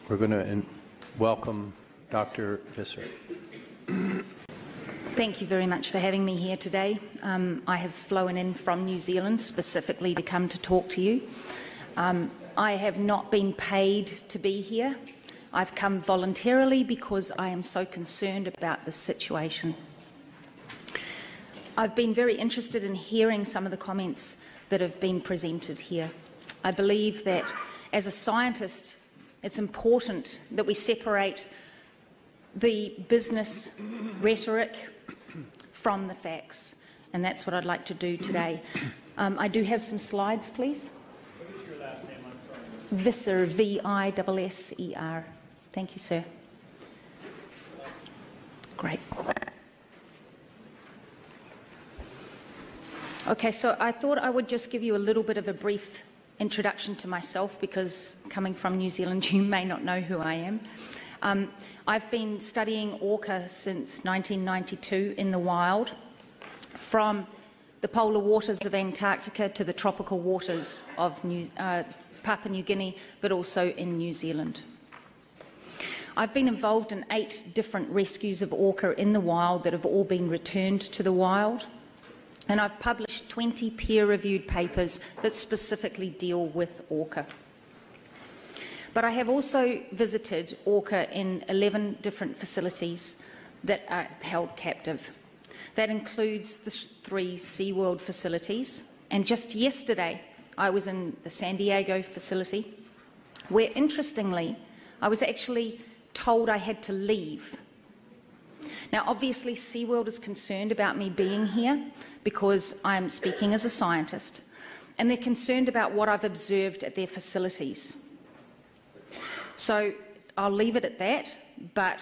We're going to welcome Dr. Visser. Thank you very much for having me here today. I have flown in from New Zealand specifically to come to talk to you. I have not been paid to be here. I've come voluntarily because I am so concerned about this situation. I've been very interested in hearing some of the comments that have been presented here. I believe that as a scientist, it's important that we separate the business rhetoric from the facts, and that's what I'd like to do today. I do have some slides, please. What is your last name? I'm sorry. Visser, V-I-S-S-E-R. Thank you, sir. Great. Okay, so I thought I would just give you a little bit of a brief introduction to myself, because coming from New Zealand, you may not know who I am. I've been studying orca since 1992 in the wild, from the polar waters of Antarctica to the tropical waters of Papua New Guinea, but also in New Zealand. I've been involved in 8 different rescues of orca in the wild that have all been returned to the wild, and I've published 20 peer-reviewed papers that specifically deal with orca. But I have also visited orca in 11 different facilities that are held captive. That includes the 3 SeaWorld facilities, and just yesterday I was in the San Diego facility, where interestingly I was actually told I had to leave. Now obviously SeaWorld is concerned about me being here because I'm speaking as a scientist, and they're concerned about what I've observed at their facilities. So I'll leave it at that, but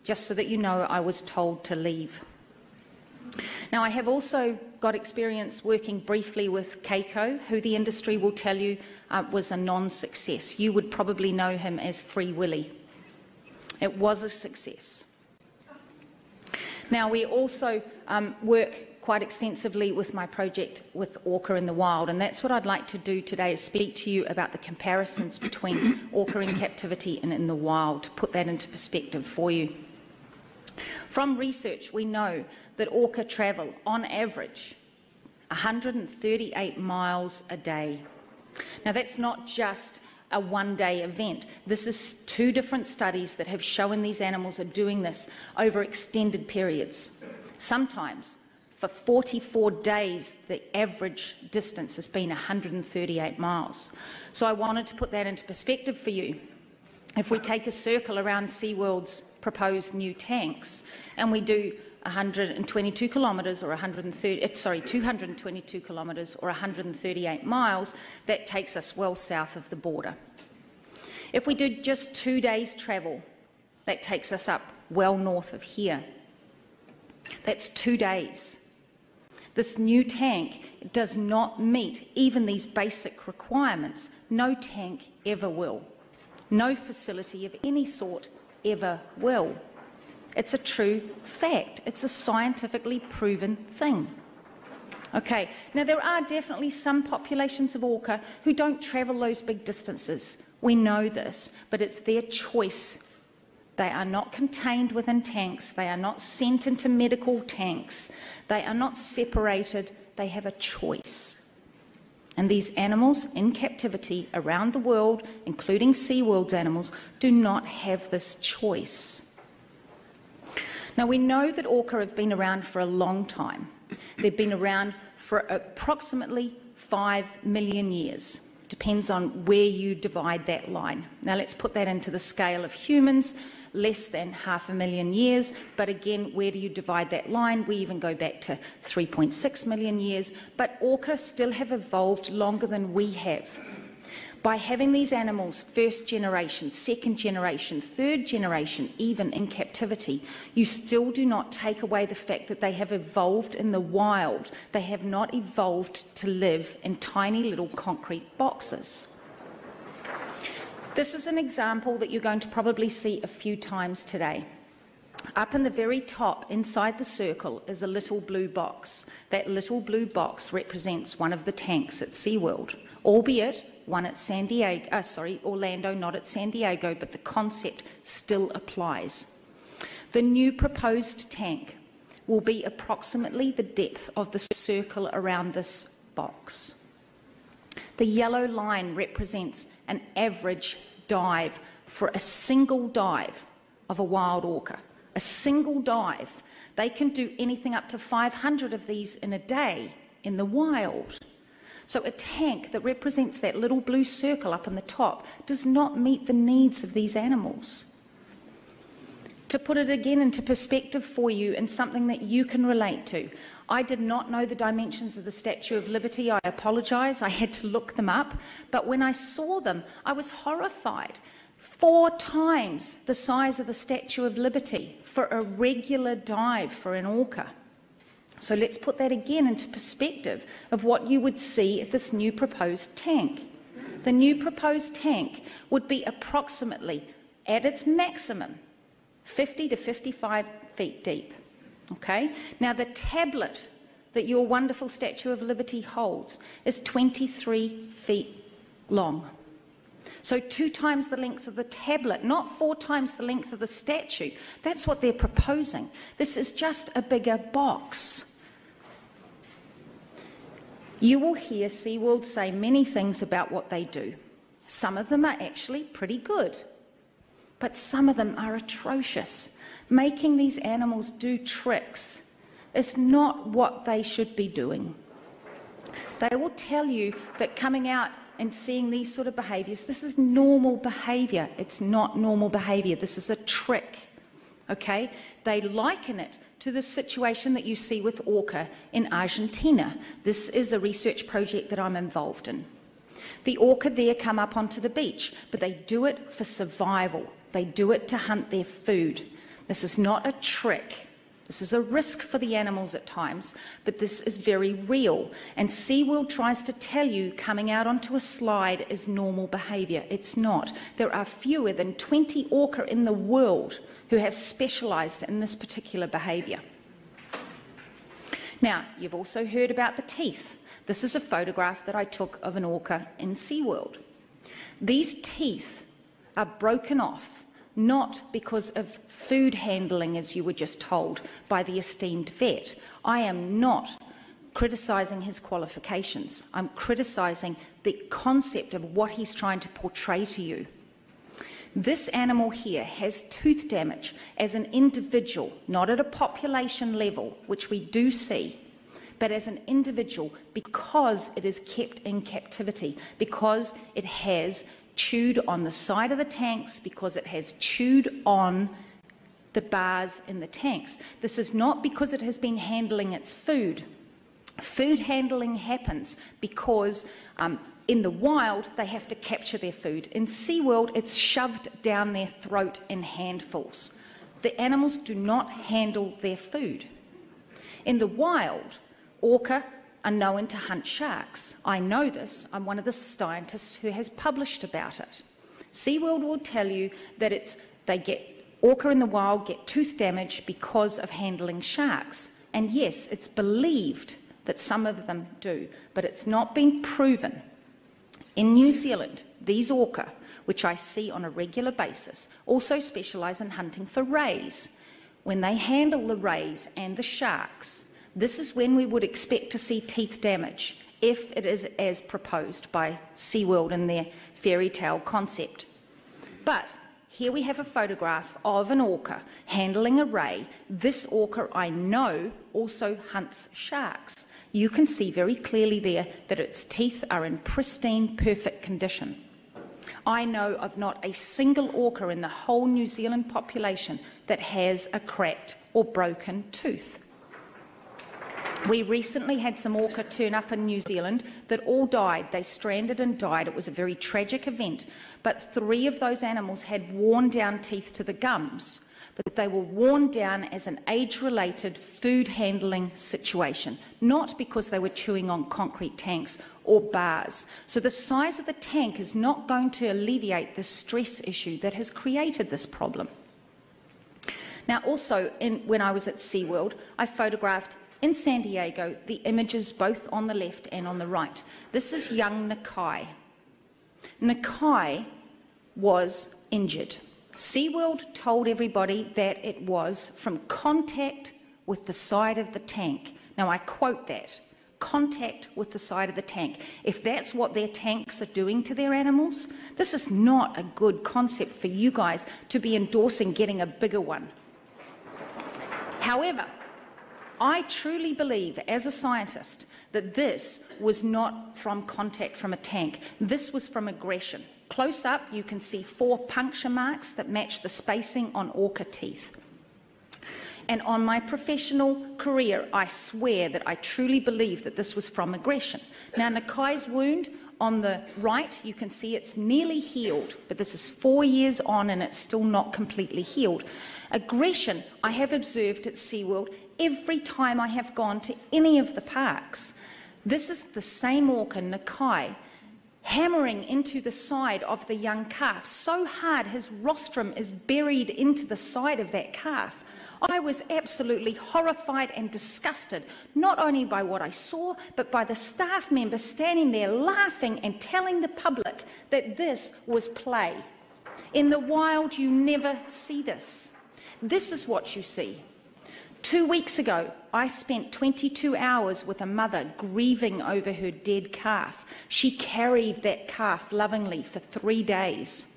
just so that you know, I was told to leave. Now I have also got experience working briefly with Keiko, who the industry will tell you was a non-success. You would probably know him as Free Willy. It was a success. Now we also work quite extensively with my project with orca in the wild, and that's what I'd like to do today, is speak to you about the comparisons between orca in captivity and in the wild, to put that into perspective for you. From research, we know that orca travel, on average, 138 miles a day. Now that's not just a one-day event. This is 2 different studies that have shown these animals are doing this over extended periods. Sometimes for 44 days, the average distance has been 138 miles. So I wanted to put that into perspective for you. If we take a circle around SeaWorld's proposed new tanks, and we do 122 kilometres or 222 kilometres or 138 miles, that takes us well south of the border. If we do just 2 days travel, that takes us up well north of here. That's 2 days. This new tank does not meet even these basic requirements. No tank ever will. No facility of any sort ever will. It's a true fact. It's a scientifically proven thing. Okay, now there are definitely some populations of orca who don't travel those big distances. We know this, but it's their choice. They are not contained within tanks. They are not sent into medical tanks. They are not separated. They have a choice. And these animals in captivity around the world, including SeaWorld's animals, do not have this choice. Now we know that orca have been around for a long time. They've been around for approximately 5 million years. Depends on where you divide that line. Now let's put that into the scale of humans, less than 500,000 years, but again, where do you divide that line? We even go back to 3.6 million years, but orca still have evolved longer than we have. By having these animals first generation, second generation, third generation, even in captivity, you still do not take away the fact that they have evolved in the wild. They have not evolved to live in tiny little concrete boxes. This is an example that you're going to probably see a few times today. Up in the very top, inside the circle, is a little blue box. That little blue box represents one of the tanks at SeaWorld, albeit one at Orlando, not at San Diego, but the concept still applies. The new proposed tank will be approximately the depth of the circle around this box. The yellow line represents an average dive for a single dive of a wild orca. A single dive. They can do anything up to 500 of these in a day in the wild. So a tank that represents that little blue circle up in the top does not meet the needs of these animals. To put it again into perspective for you and something that you can relate to, I did not know the dimensions of the Statue of Liberty. I apologise, I had to look them up. But when I saw them, I was horrified. 4 times the size of the Statue of Liberty for a regular dive for an orca. So let's put that again into perspective of what you would see at this new proposed tank. The new proposed tank would be approximately, at its maximum, 50 to 55 feet deep. Okay? Now the tablet that your wonderful Statue of Liberty holds is 23 feet long. So 2 times the length of the tablet, not 4 times the length of the statue. That's what they're proposing. This is just a bigger box. You will hear SeaWorld say many things about what they do. Some of them are actually pretty good, but some of them are atrocious. Making these animals do tricks is not what they should be doing. They will tell you that coming out and seeing these sort of behaviours, this is normal behaviour. It's not normal behaviour. This is a trick, okay? They liken it to the situation that you see with orca in Argentina. This is a research project that I'm involved in. The orca there come up onto the beach, but they do it for survival. They do it to hunt their food. This is not a trick. This is a risk for the animals at times, but this is very real. And SeaWorld tries to tell you coming out onto a slide is normal behaviour. It's not. There are fewer than 20 orca in the world who have specialised in this particular behaviour. Now, you've also heard about the teeth. This is a photograph that I took of an orca in SeaWorld. These teeth are broken off, not because of food handling, as you were just told by the esteemed vet. I am not criticising his qualifications. I'm criticising the concept of what he's trying to portray to you. This animal here has tooth damage as an individual, not at a population level, which we do see, but as an individual because it is kept in captivity, because it has chewed on the side of the tanks, because it has chewed on the bars in the tanks. This is not because it has been handling its food. Food handling happens because in the wild they have to capture their food. In SeaWorld it's shoved down their throat in handfuls. The animals do not handle their food. In the wild, orca are known to hunt sharks. I know this. I'm one of the scientists who has published about it. SeaWorld will tell you that orca in the wild get tooth damage because of handling sharks. And yes, it's believed that some of them do, but it's not been proven. In New Zealand, these orca, which I see on a regular basis, also specialise in hunting for rays. When they handle the rays and the sharks, this is when we would expect to see teeth damage, if it is as proposed by SeaWorld in their fairy tale concept. But here we have a photograph of an orca handling a ray. This orca, I know, also hunts sharks. You can see very clearly there that its teeth are in pristine, perfect condition. I know of not a single orca in the whole New Zealand population that has a cracked or broken tooth. We recently had some orca turn up in New Zealand that all died. They stranded and died. It was a very tragic event. But 3 of those animals had worn down teeth to the gums, but they were worn down as an age-related food handling situation, not because they were chewing on concrete tanks or bars. So the size of the tank is not going to alleviate the stress issue that has created this problem. Now also, when I was at SeaWorld, I photographed in San Diego the images both on the left and on the right. This is young Nakai. Nakai was injured. SeaWorld told everybody that it was from contact with the side of the tank. Now I quote that, contact with the side of the tank. If that's what their tanks are doing to their animals, this is not a good concept for you guys to be endorsing getting a bigger one. However, I truly believe as a scientist that this was not from contact from a tank. This was from aggression. Close up, you can see 4 puncture marks that match the spacing on orca teeth. And on my professional career, I swear that I truly believe that this was from aggression. Now, Nakai's wound on the right, you can see it's nearly healed, but this is 4 years on and it's still not completely healed. Aggression, I have observed at SeaWorld every time I have gone to any of the parks. This is the same orca, Nakai, hammering into the side of the young calf so hard his rostrum is buried into the side of that calf. I was absolutely horrified and disgusted, not only by what I saw, but by the staff members standing there laughing and telling the public that this was play. In the wild, you never see this. This is what you see. 2 weeks ago, I spent 22 hours with a mother grieving over her dead calf. She carried that calf lovingly for 3 days.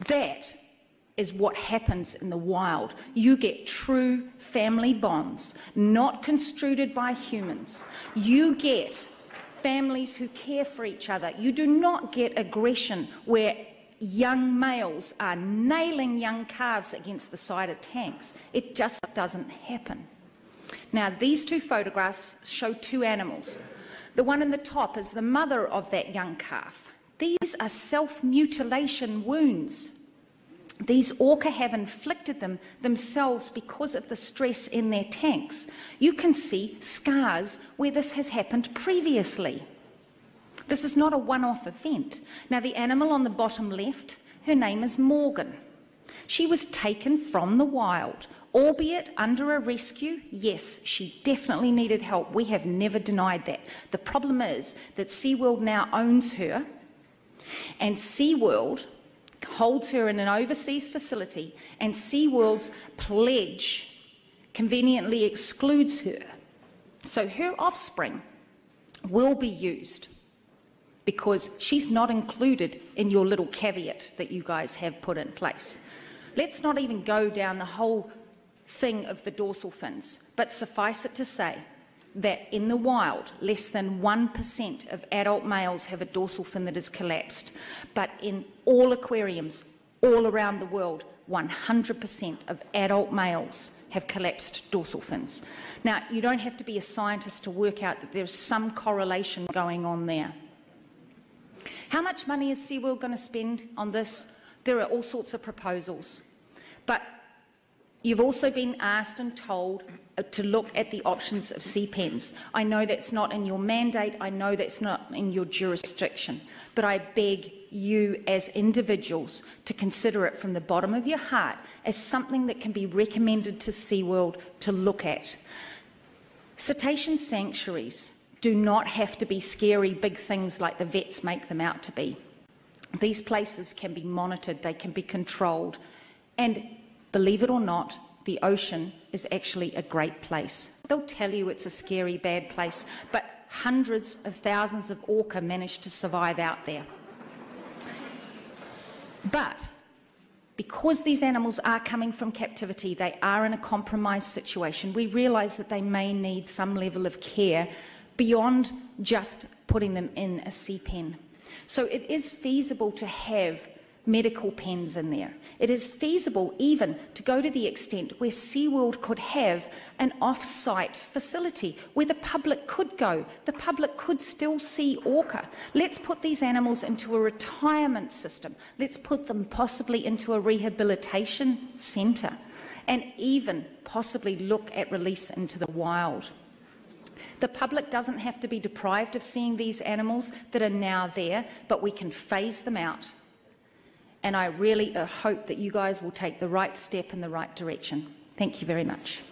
That is what happens in the wild. You get true family bonds, not construed by humans. You get families who care for each other. You do not get aggression where young males are nailing young calves against the side of tanks. It just doesn't happen. Now, these 2 photographs show 2 animals. The one in the top is the mother of that young calf. These are self-mutilation wounds. These orca have inflicted them themselves because of the stress in their tanks. You can see scars where this has happened previously. This is not a one-off event. Now, the animal on the bottom left, her name is Morgan. She was taken from the wild, albeit under a rescue. Yes, she definitely needed help. We have never denied that. The problem is that SeaWorld now owns her, and SeaWorld holds her in an overseas facility, and SeaWorld's pledge conveniently excludes her. So her offspring will be used because she's not included in your little caveat that you guys have put in place. Let's not even go down the whole thing of the dorsal fins, but suffice it to say that in the wild, less than 1% of adult males have a dorsal fin that is collapsed. But in all aquariums, all around the world, 100% of adult males have collapsed dorsal fins. Now, you don't have to be a scientist to work out that there's some correlation going on there. How much money is SeaWorld going to spend on this? There are all sorts of proposals. But you've also been asked and told to look at the options of sea pens. I know that's not in your mandate, I know that's not in your jurisdiction, but I beg you as individuals to consider it from the bottom of your heart as something that can be recommended to SeaWorld to look at. Cetacean sanctuaries do not have to be scary big things like the vets make them out to be. These places can be monitored, they can be controlled, and believe it or not, the ocean is actually a great place. They'll tell you it's a scary, bad place, but hundreds of thousands of orca manage to survive out there. But because these animals are coming from captivity, they are in a compromised situation, we realise that they may need some level of care beyond just putting them in a sea pen. So it is feasible to have medical pens in there. It is feasible even to go to the extent where SeaWorld could have an off-site facility where the public could go. The public could still see orca. Let's put these animals into a retirement system. Let's put them possibly into a rehabilitation centre and even possibly look at release into the wild. The public doesn't have to be deprived of seeing these animals that are now there, but we can phase them out. And I really hope that you guys will take the right step in the right direction. Thank you very much.